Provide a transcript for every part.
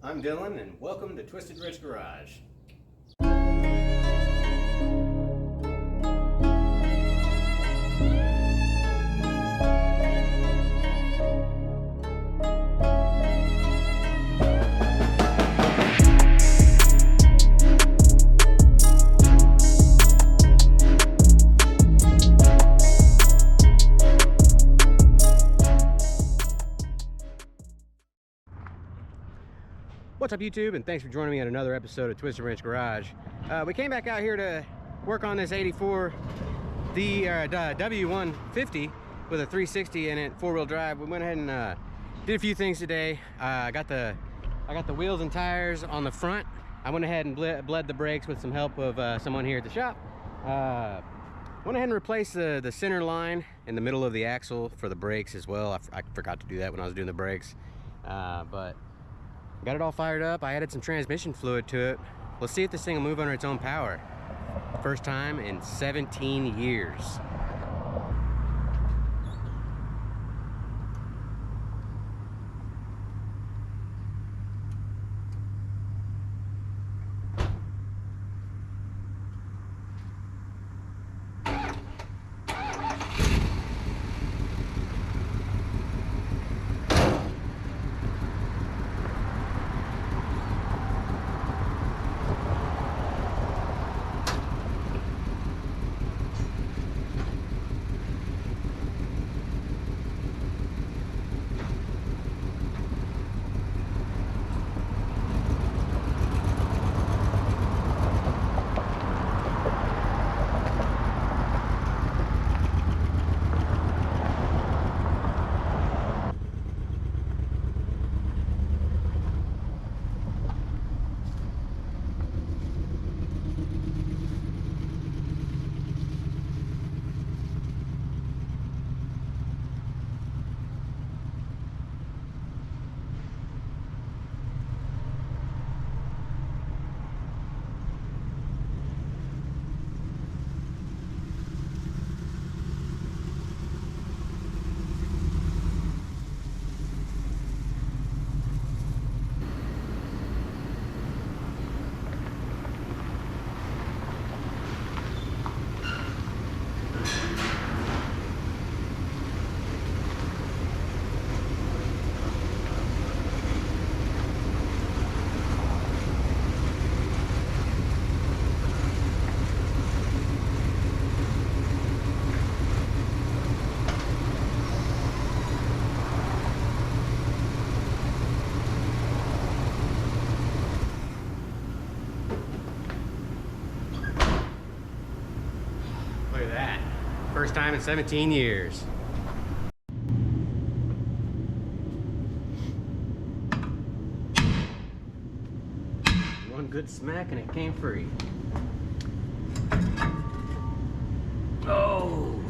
I'm Dylan, and welcome to Twisted Wrench Garage. What's up, YouTube, and thanks for joining me on another episode of Twisted Wrench Garage. We came back out here to work on this 84 W150 with a 360 in it, four-wheel drive. We went ahead and did a few things today. I got the wheels and tires on the front. I went ahead and bled the brakes with some help of someone here at the shop. Went ahead and replaced the center line in the middle of the axle for the brakes as well. I forgot to do that when I was doing the brakes, but got it all fired up. I added some transmission fluid to it. Let's see if this thing will move under its own power. First time in 17 years. Look at that. First time in 17 years. One good smack and it came free. Oh!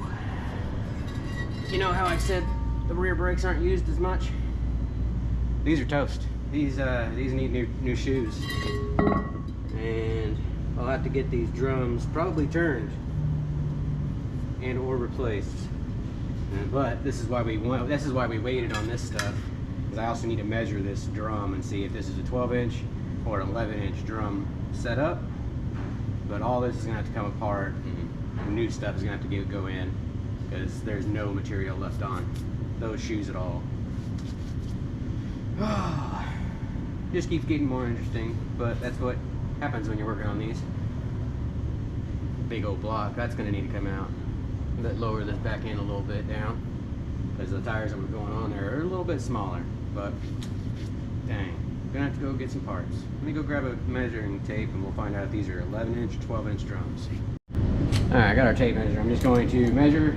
You know how I said the rear brakes aren't used as much? These are toast. These need new shoes. And I'll have to get these drums probably turned and or replaced. But this is why we waited on this stuff, because I also need to measure this drum and see if this is a 12-inch or an 11-inch drum setup. But all this is gonna have to come apart, and new stuff is gonna have to go in, because there's no material left on those shoes at all. Just keeps getting more interesting, but that's what happens when you're working on these. Big old block, that's gonna need to come out. That lower this back end a little bit down, because the tires that were going on there are a little bit smaller. But dang, gonna have to go get some parts. Let me go grab a measuring tape and we'll find out if these are 11-inch or 12-inch drums. All right, I got our tape measure. I'm just going to measure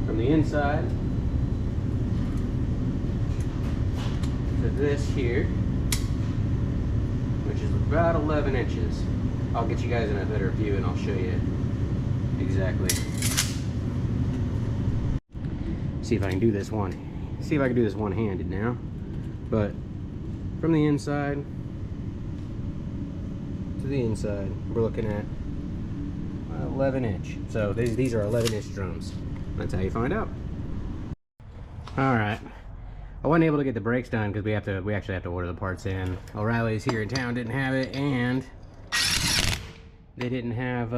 from the inside to this here, which is about 11 inches. I'll get you guys in a better view and I'll show you exactly. See if I can do this one-handed now. But from the inside to the inside, we're looking at 11-inch. So these are 11-inch drums. That's how you find out. All right, I wasn't able to get the brakes done because we actually have to order the parts in. O'Reilly's here in town didn't have it, and they didn't have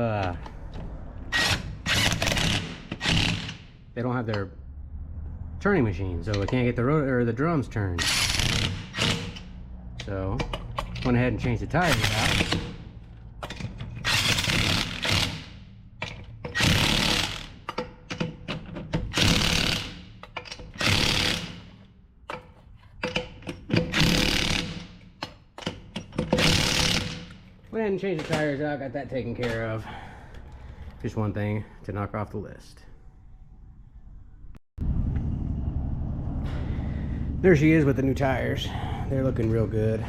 they don't have their turning machine, so we can't get the rotor or the drums turned. So went ahead and changed the tires out. Went ahead and changed the tires out, got that taken care of. Just one thing to knock off the list. There she is with the new tires. They're looking real good.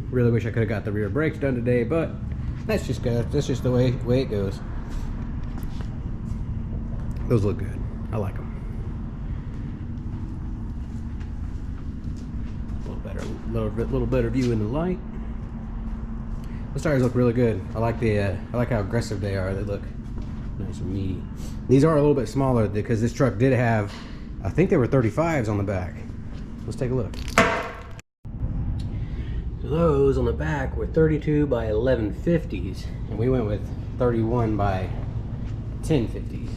Really wish I could have got the rear brakes done today, but that's just good. That's just the way it goes. Those look good. I like them. A little better view in the light. Those tires look really good. I like how aggressive they are. They look nice and meaty. These are a little bit smaller because this truck did have, I think they were 35s on the back. Let's take a look. So those on the back were 32 by 1150s, and we went with 31 by 1050s.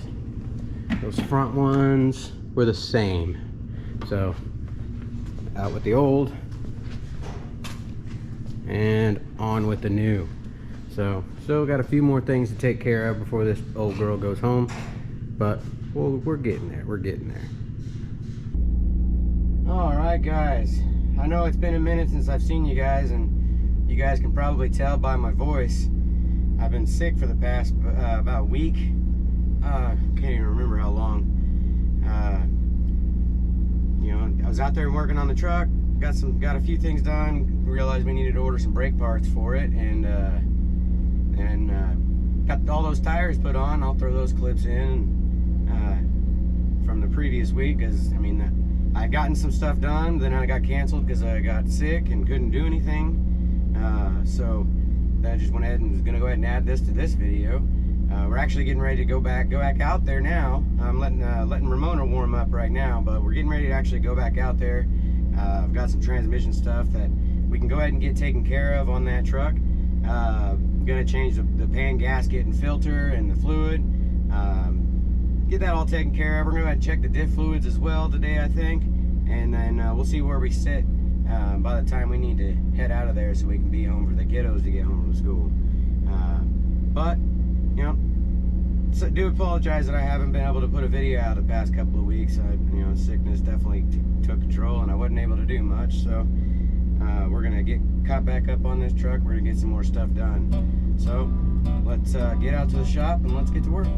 Those front ones were the same. So out with the old and on with the new. So still got a few more things to take care of before this old girl goes home, but we're getting there. We're getting there. All right, guys. I know it's been a minute since I've seen you guys, and you guys can probably tell by my voice. I've been sick for the past about a week. Can't even remember how long. You know, I was out there working on the truck, got a few things done, realized we needed to order some brake parts for it, and got all those tires put on. I'll throw those clips in from the previous week, because I mean, I gotten some stuff done, then I got canceled because I got sick and couldn't do anything. So I just went ahead and was gonna go ahead and add this to this video. We're actually getting ready to go back out there now. I'm letting Ramona warm up right now, but we're getting ready to actually go back out there. I've got some transmission stuff that we can go ahead and get taken care of on that truck. I'm gonna change the pan gasket and filter and the fluid. Get that all taken care of. We're gonna go ahead and check the diff fluids as well today, I think, and then we'll see where we sit by the time we need to head out of there, so we can be home for the kiddos to get home from school. But you know, so I do apologize that I haven't been able to put a video out the past couple of weeks. You know, sickness definitely took control, and I wasn't able to do much. So we're gonna get caught back up on this truck. We're gonna get some more stuff done. So let's get out to the shop and let's get to work.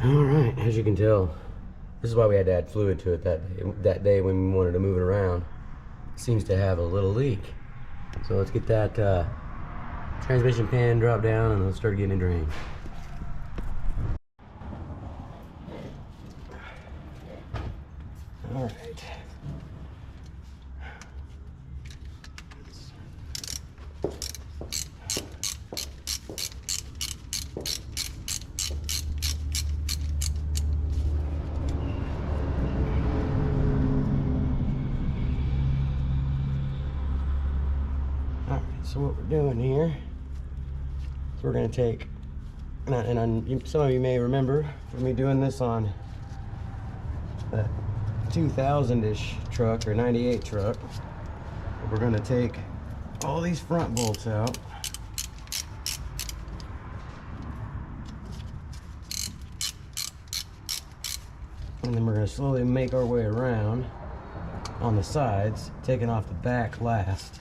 Alright, as you can tell, this is why we had to add fluid to it that day when we wanted to move it around. It seems to have a little leak. So let's get that transmission pan dropped down and let's start getting it drained. Alright. So what we're doing here. So we're going to take, some of you may remember me doing this on a 2000-ish truck or 98 truck. We're going to take all these front bolts out. And then we're going to slowly make our way around on the sides, taking off the back last.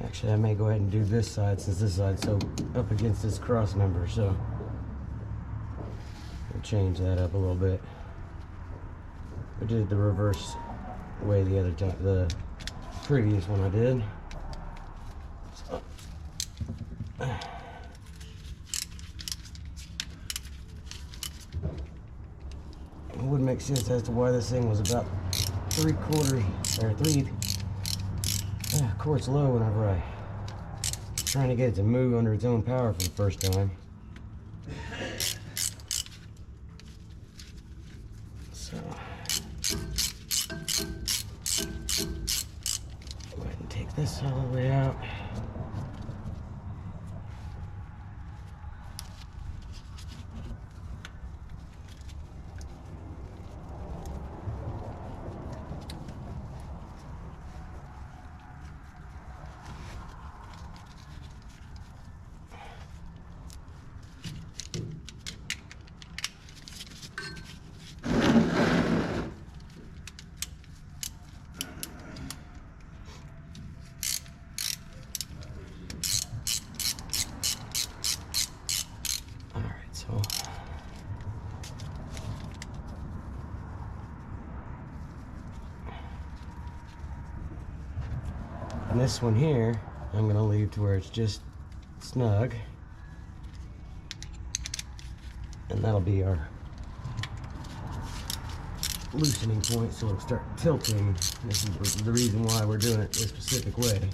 Actually, I may go ahead and do this side since this side's so up against this cross member, so we'll change that up a little bit. I did the reverse way the other time, the previous one I did. So, it would make sense as to why this thing was about 3 quarts low whenever I was trying to get it to move under its own power for the first time. So go ahead and take this all the way out. And this one here, I'm going to leave to where it's just snug. And that'll be our loosening point, so it'll start tilting. This is the reason why we're doing it this specific way.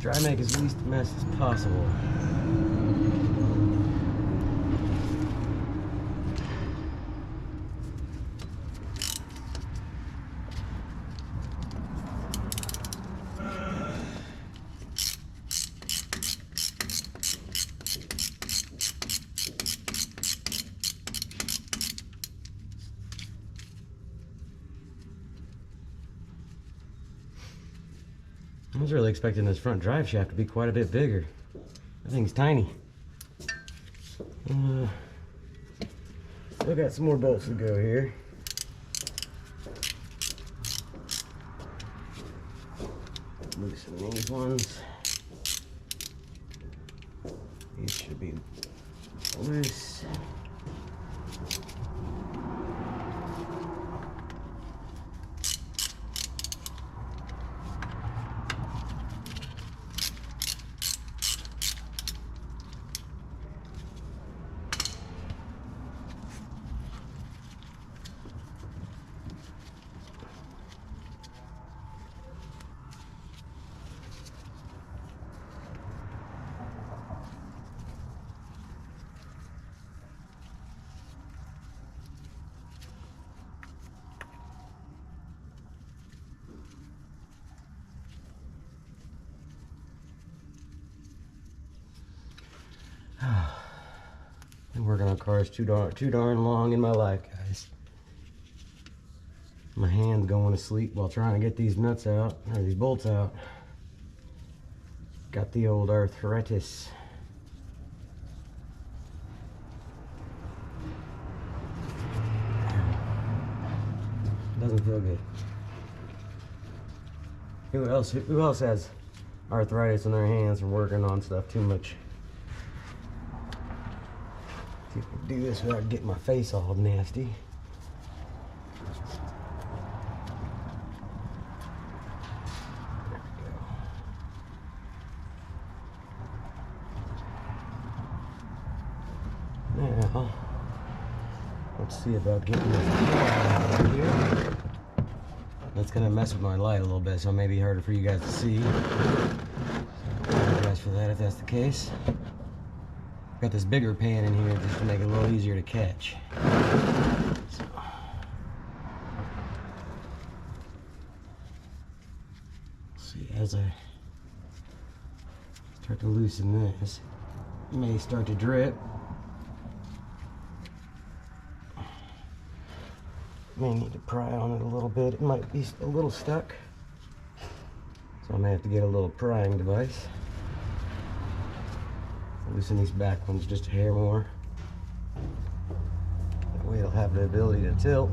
Try to make as least mess as possible. I was really expecting this front drive shaft to be quite a bit bigger. That thing's tiny. Still got some more bolts to go here. Loosen these ones. These should be loose. Been working on cars too darn long in my life, guys. My hand's going to sleep while trying to get these nuts out, or these bolts out. Got the old arthritis. Doesn't feel good. Who else has arthritis in their hands from working on stuff too much? See if I can do this without getting my face all nasty. Now, let's see about getting this out of here. That's gonna mess with my light a little bit, so it may be harder for you guys to see. Apologize for that if that's the case. Got this bigger pan in here just to make it a little easier to catch. So. See, as I start to loosen this, it may start to drip. May need to pry on it a little bit. It might be a little stuck. So I may have to get a little prying device. Loosen these back ones just a hair more. That way it'll have the ability to tilt.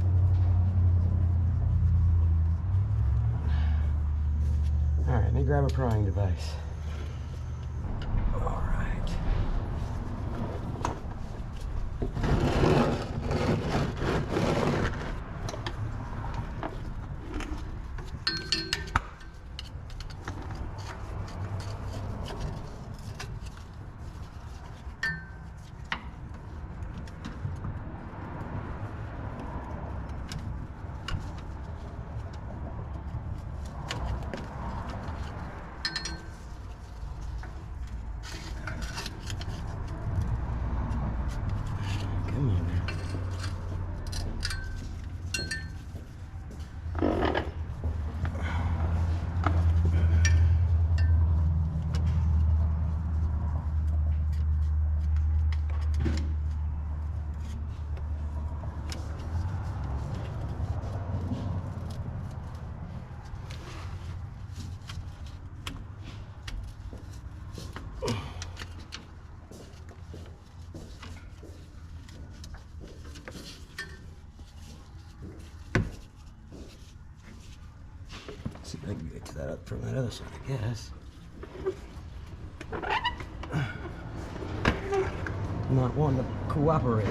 Alright, let me grab a prying device. Alright. Come on now. See if I can get to that up from that other side, I guess. Not wanting to cooperate.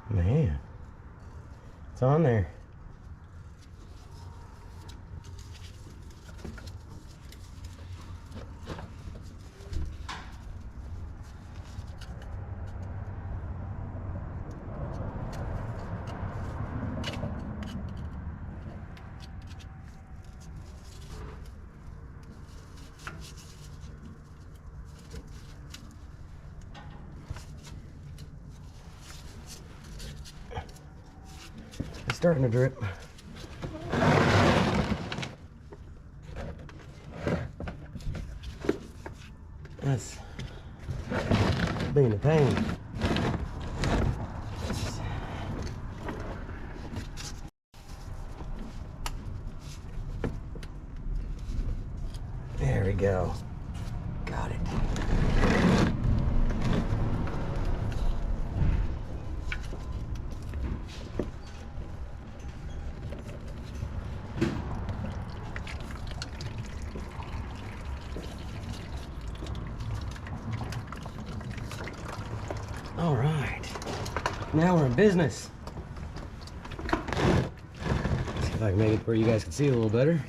Man, it's on there. It's starting to drip. That's being a pain. There we go. Got it. All right, now we're in business. See if I can make it where you guys can see a little better.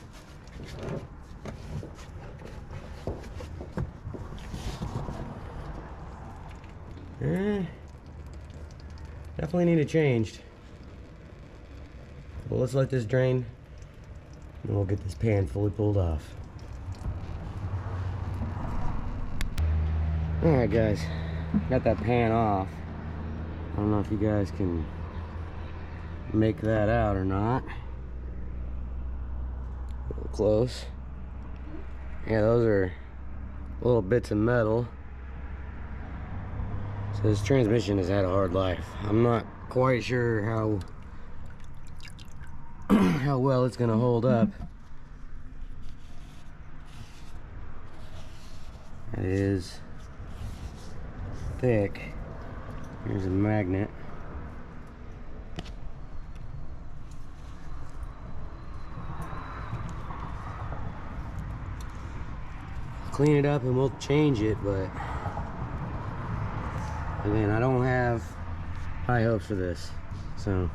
Definitely need it changed. Well, let's let this drain, and we'll get this pan fully pulled off. All right, guys. Got that pan off. I don't know if you guys can make that out or not. A little close. Yeah, those are little bits of metal. So this transmission has had a hard life. I'm not quite sure how well it's gonna hold up. It is thick. Here's a magnet. Clean it up and we'll change it, but again, I don't have high hopes for this. So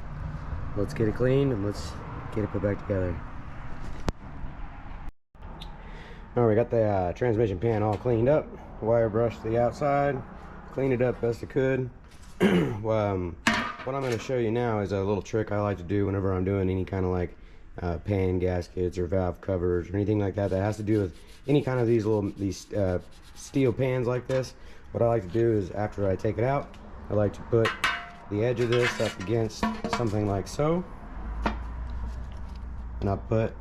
let's get it cleaned and let's get it put back together. Alright, we got the transmission pan all cleaned up. Wire brushed the outside. Cleaned it up best I could. What I'm going to show you now is a little trick I like to do whenever I'm doing any kind of like pan gaskets or valve covers or anything like that that has to do with any kind of these steel pans like this. What I like to do is, after I take it out, I like to put the edge of this up against something like so, and I'll put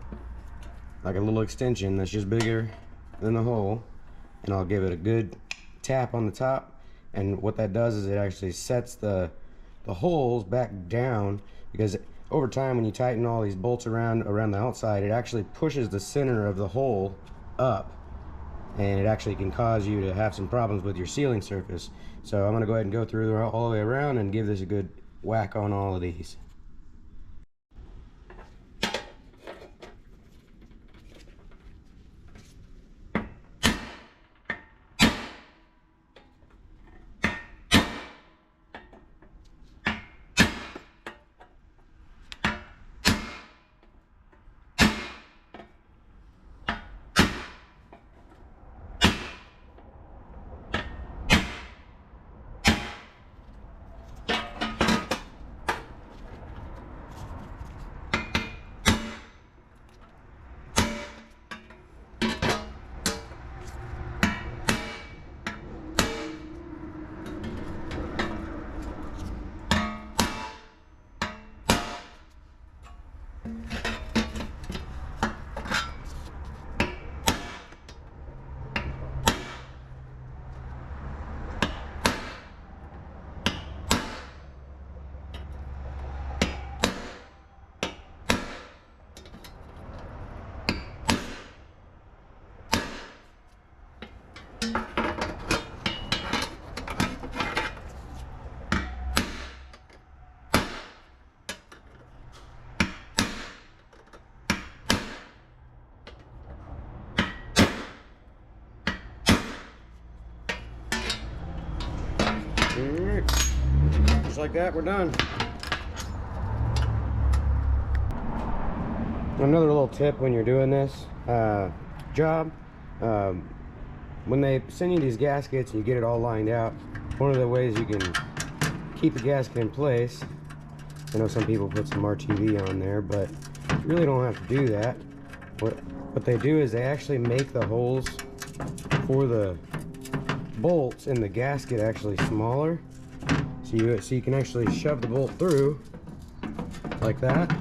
like a little extension that's just bigger than the hole, and I'll give it a good tap on the top. And what that does is it actually sets the holes back down, because over time when you tighten all these bolts around the outside, it actually pushes the center of the hole up, and it actually can cause you to have some problems with your sealing surface. So I'm going to go ahead and go through all the way around and give this a good whack on all of these. Alright, just like that, we're done. Another little tip when you're doing this job, when they send you these gaskets and you get it all lined out, one of the ways you can keep a gasket in place, I know some people put some RTV on there, but you really don't have to do that. What they do is they actually make the holes for the bolts in the gasket actually smaller, so you can actually shove the bolt through like that,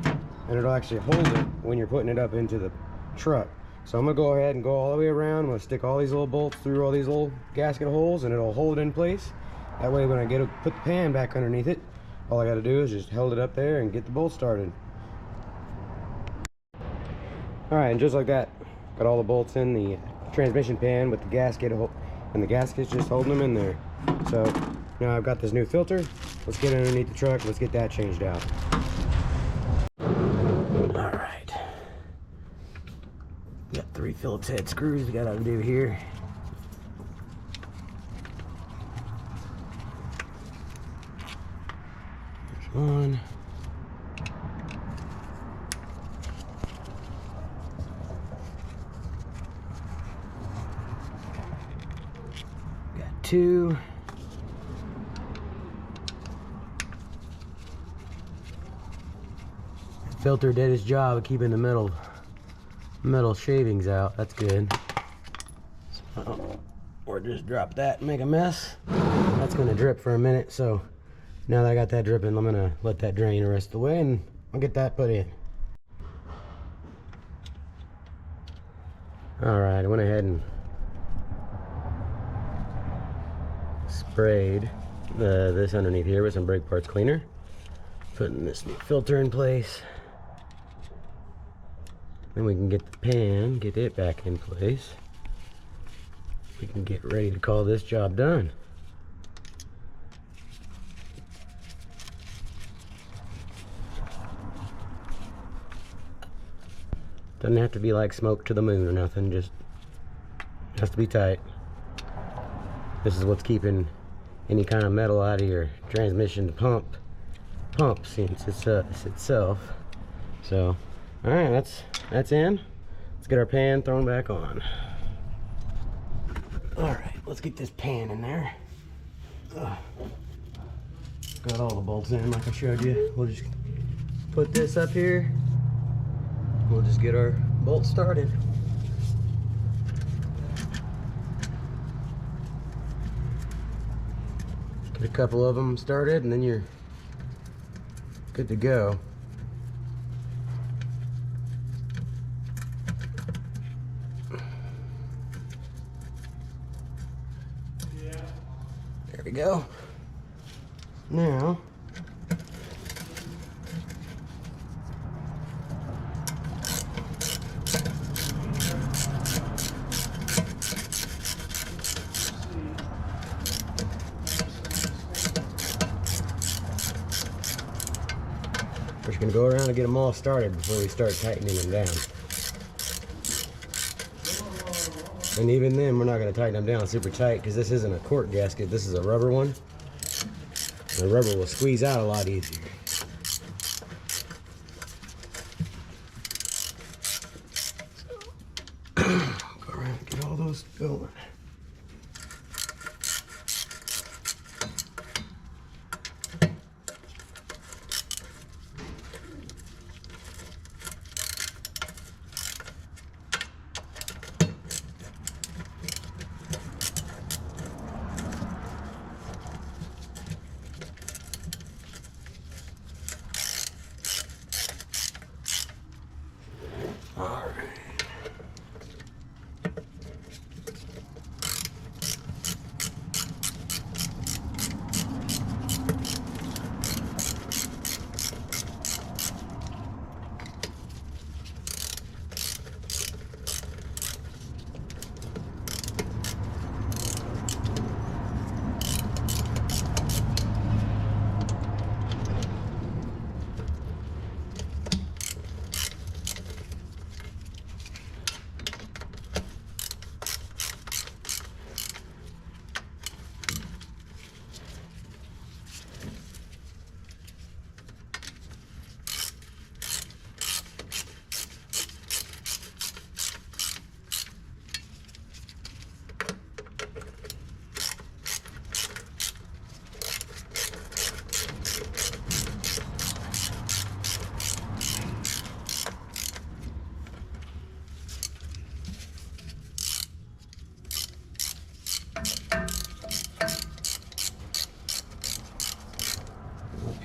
and it'll actually hold it when you're putting it up into the truck. So I'm gonna go ahead and go all the way around. I'm gonna stick all these little bolts through all these little gasket holes, and it'll hold it in place. That way when I put the pan back underneath it, all I gotta do is just hold it up there and get the bolt started. Alright, and just like that, got all the bolts in the transmission pan with the gasket, and the gasket's just holding them in there. So now I've got this new filter. Let's get underneath the truck, let's get that changed out. Alright, got 3 Phillips head screws we gotta undo here. There's one. Got 2. Filter did its job of keeping the metal shavings out. That's good. So, or just drop that and make a mess. That's gonna drip for a minute. So now that I got that dripping, I'm gonna let that drain the rest of the way, and I'll get that put in. All right, I went ahead and sprayed this underneath here with some brake parts cleaner. Putting this new filter in place. Then we can get the pan, get it back in place. We can get ready to call this job done. Doesn't have to be like smoke to the moon or nothing, just has to be tight. This is what's keeping any kind of metal out of your transmission pump since it's itself. So, all right, that's in. Let's get our pan thrown back on. All right, let's get this pan in there. Got all the bolts in like I showed you. We'll just put this up here, we'll just get our bolt started. Get a couple of them started and then you're good to go. There we go. Now, we're just going to go around and get them all started before we start tightening them down. And even then, we're not going to tighten them down super tight because this isn't a cork gasket, this is a rubber one. The rubber will squeeze out a lot easier. Go around and get all those going.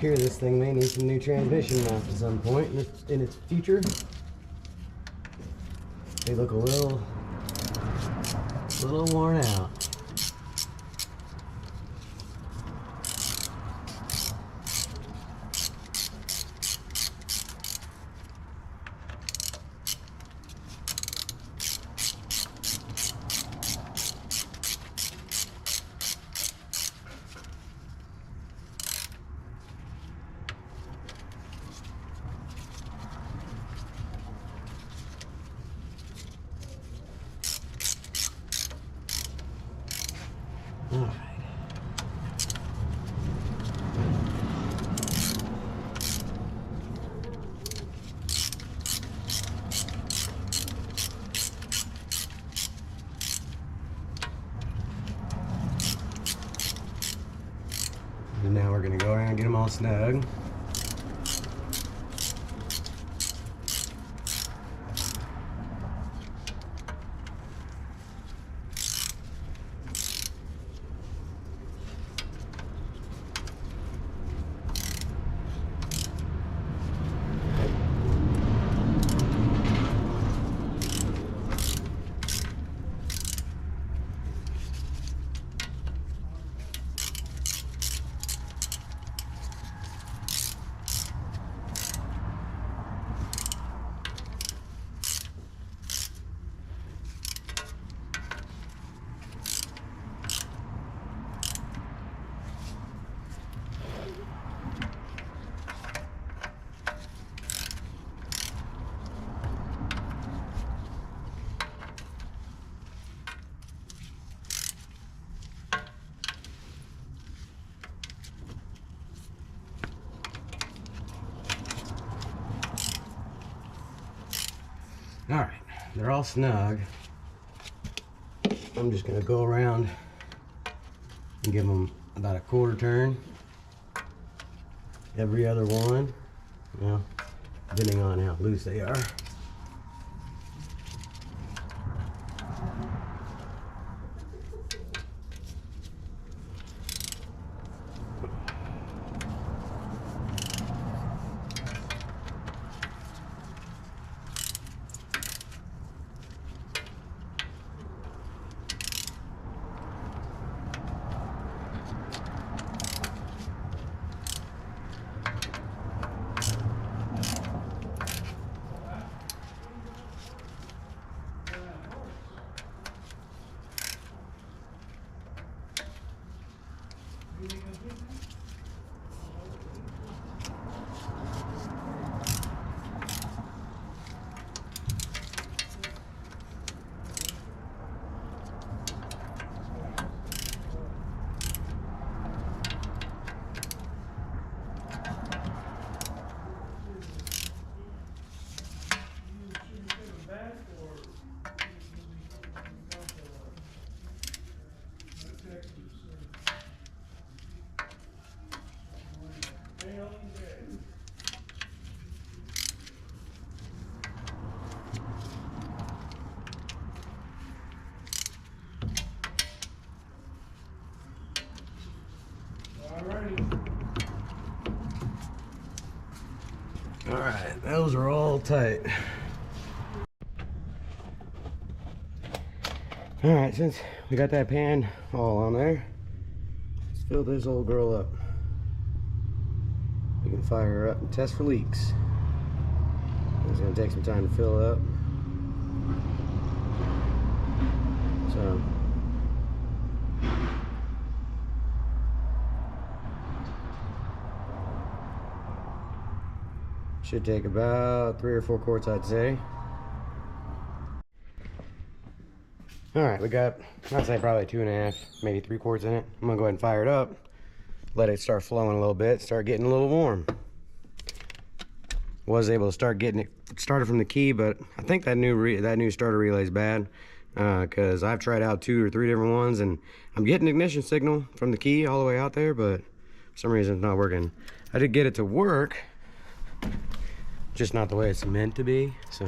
Here, this thing may need some new transmission mounts at some point in its future. They look a little worn out. All right. And now we're going to go around and get them all snug. All right, they're all snug. I'm just gonna go around and give them about a quarter turn every other one, you know, depending on how loose they are. those are all tight. All right, since we got that pan all on there, let's fill this old girl up. We can fire her up and test for leaks. It's gonna take some time to fill up. So should take about 3 or 4 quarts, I'd say. All right, we got, I'd say probably 2.5, maybe 3 quarts in it. I'm gonna go ahead and fire it up, let it start flowing a little bit, start getting a little warm. Was able to start getting it started from the key, but I think that new starter relay is bad, because I've tried out 2 or 3 different ones, and I'm getting ignition signal from the key all the way out there, but for some reason it's not working. I did get it to work, just not the way it's meant to be. So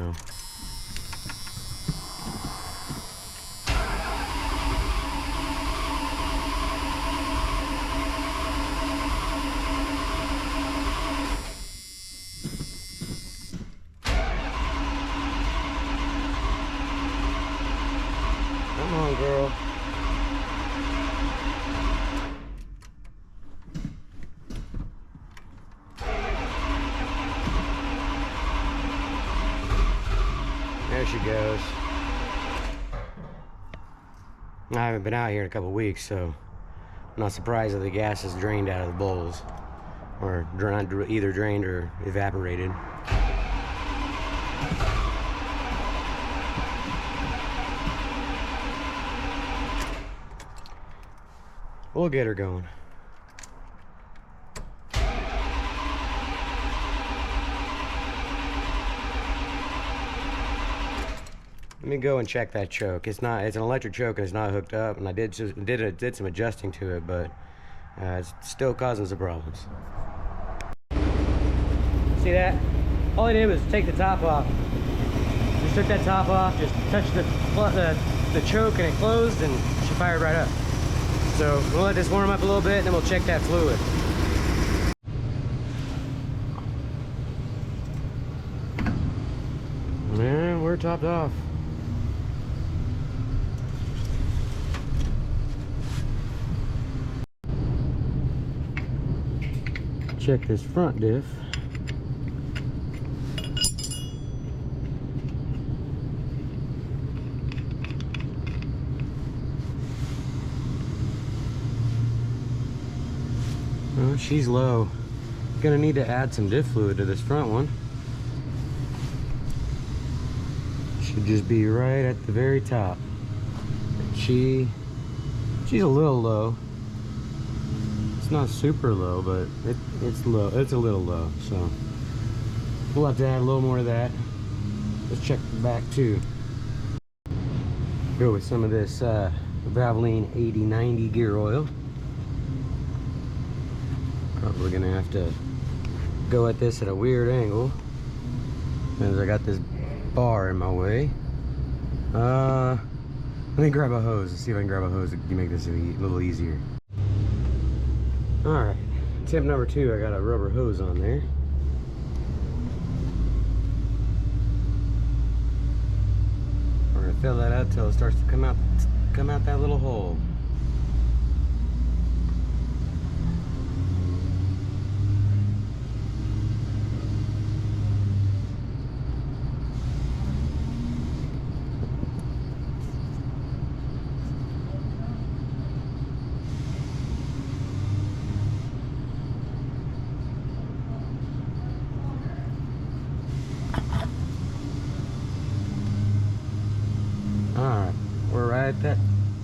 come on, girl. There she goes. I haven't been out here in a couple weeks, so I'm not surprised that the gas is drained out of the bowls, or either drained or evaporated. We'll get her going. Let me go and check that choke. It's an electric choke and it's not hooked up, and I did some adjusting to it, but it's still causing some problems. See that? All I did was take the top off. Just took that top off, just touched the choke, and it closed, and she fired right up. So we'll let this warm up a little bit, and then we'll check that fluid. Man, we're topped off. Check this front diff. Oh, she's low. Gonna need to add some diff fluid to this front one. Should just be right at the very top. She's a little low. It's not super low, but it's low. It's a little low, so we'll have to add a little more of that. Let's check the back too. Go with some of this Valvoline 8090 gear oil. Probably gonna have to go at this at a weird angle because I got this bar in my way. Let me grab a hose. Let's see if I can grab a hose to make this a little easier. Alright, tip number 2, I got a rubber hose on there. We're gonna fill that up till it starts to come out that little hole. Alright, we're right at that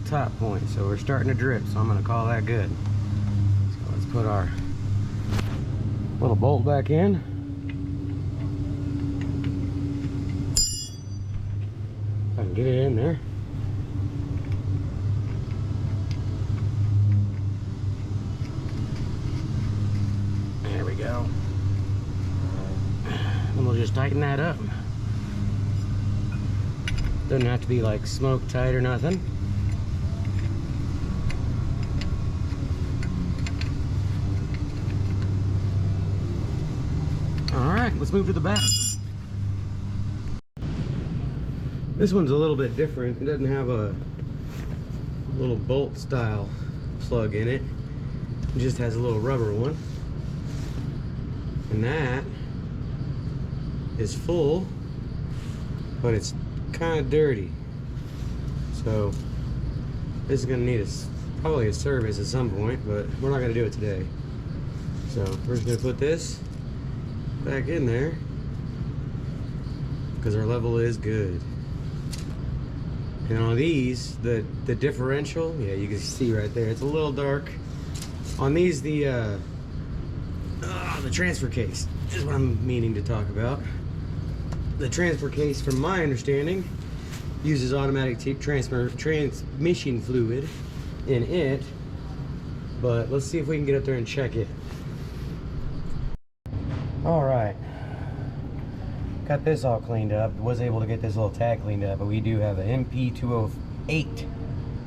top point, so we're starting to drip, so I'm going to call that good. So let's put our little bolt back in. If I can get it in there. There we go. And we'll just tighten that up. Doesn't have to be like smoke tight or nothing. All right, let's move to the back. This one's a little bit different. It doesn't have a little bolt style plug in it. It just has a little rubber one. And that is full, but it's kind of dirty. So this is gonna need probably a service at some point, but we're not gonna do it today. So we're just gonna put this back in there because our level is good. And on these, the differential, yeah, you can see right there, it's a little dark. On these, the transfer case is what I'm meaning to talk about. The transfer case, from my understanding, uses automatic transmission fluid in it, but let's see if we can get up there and check it. All right, got this all cleaned up. Was able to get this little tag cleaned up, but we do have an MP208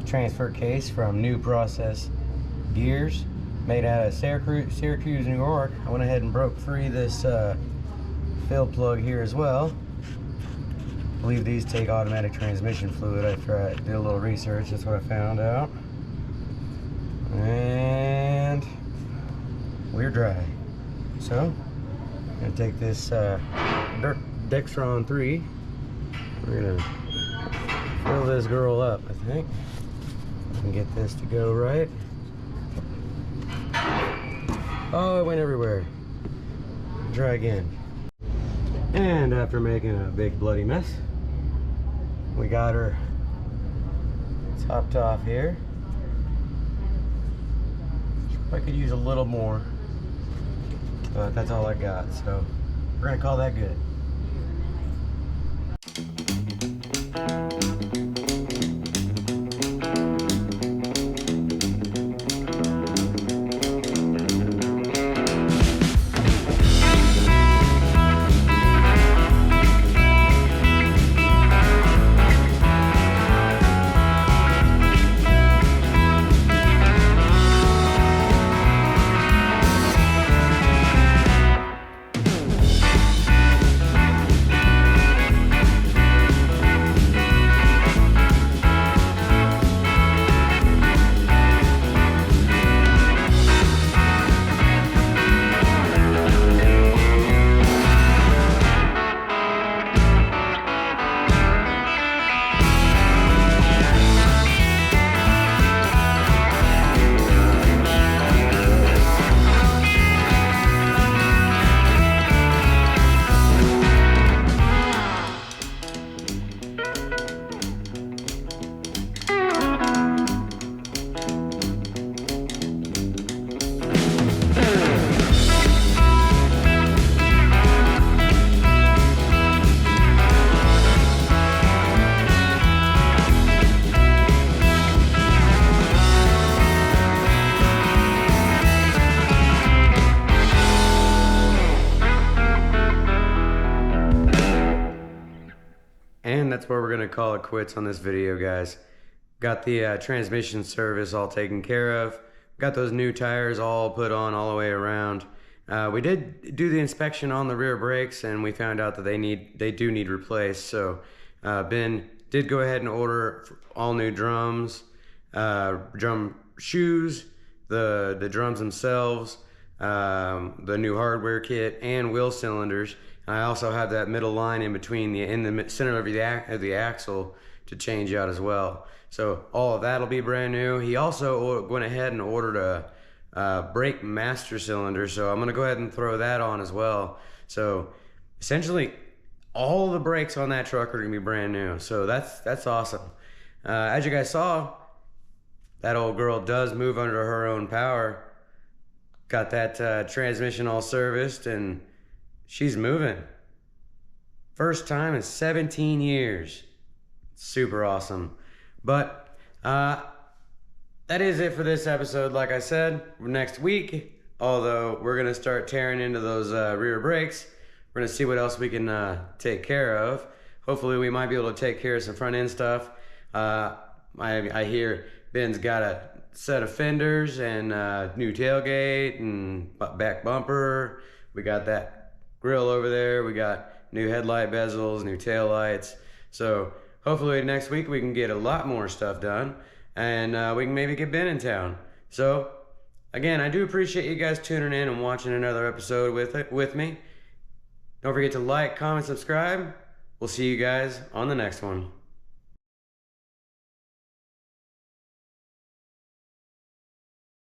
transfer case from New Process Gears, made out of Syracuse, New York. I went ahead and broke free this fill plug here as well. I believe these take automatic transmission fluid. I did a little research, that's what I found out. And we're dry. So, I'm gonna take this Dextron 3. We're gonna fill this girl up, I think. And get this to go right. Oh, it went everywhere. Try again. And after making a big bloody mess, we got her topped off here. I could use a little more, but that's all I got. So we're gonna call that good. That's where we're gonna call it quits on this video, guys. Got the transmission service all taken care of. Got those new tires all put on all the way around. We did do the inspection on the rear brakes, and we found out that they do need replaced. So Ben did go ahead and order all new drums, drum shoes, the drums themselves, the new hardware kit, and wheel cylinders. I also have that middle line in between in the center of the axle to change out as well. So all of that'll be brand new. He also went ahead and ordered a brake master cylinder, so I'm gonna go ahead and throw that on as well. So essentially all the brakes on that truck are gonna be brand new. So that's awesome. As you guys saw, that old girl does move under her own power. Got that transmission all serviced, and she's moving. First time in 17 years. Super awesome. But that is it for this episode. Like I said, next week, although we're going to start tearing into those rear brakes, we're going to see what else we can take care of. Hopefully we might be able to take care of some front end stuff. I hear Ben's got a set of fenders and new tailgate and back bumper. We got that grill over there. We got new headlight bezels, new tail lights. So hopefully next week we can get a lot more stuff done, and we can maybe get Ben in town. So again, I do appreciate you guys tuning in and watching another episode with me. Don't forget to like, comment, subscribe. We'll see you guys on the next one.